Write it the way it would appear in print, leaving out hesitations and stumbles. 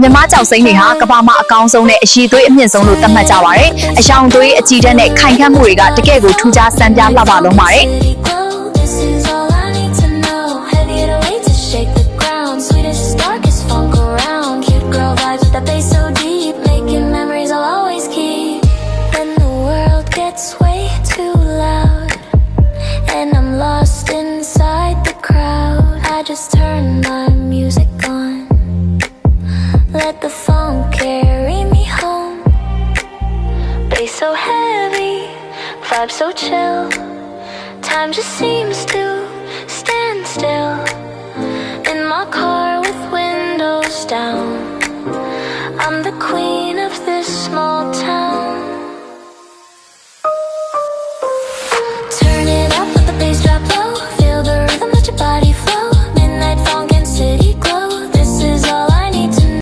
မြမကြောက်စိမ့်တွေဟာကဘာမှာအကောင်းဆုံးနဲ့အရှိသွေးအမြင့်ဆုံးလို့သတ်မှတ်ကြပါတယ်။အယောင်သွေးအကြည်ဓာတ်နဲ့ခိုင်ခန့်မှုတွေကတကယ့်ကိုထူးခြားစံပြလှပလုံးပါတယ်။ Just turn my music on. Let the phone carry me home. Bass so heavy, vibe so chill. Time just seems to stand still. In my car with windows down. I'm the queen of this small town.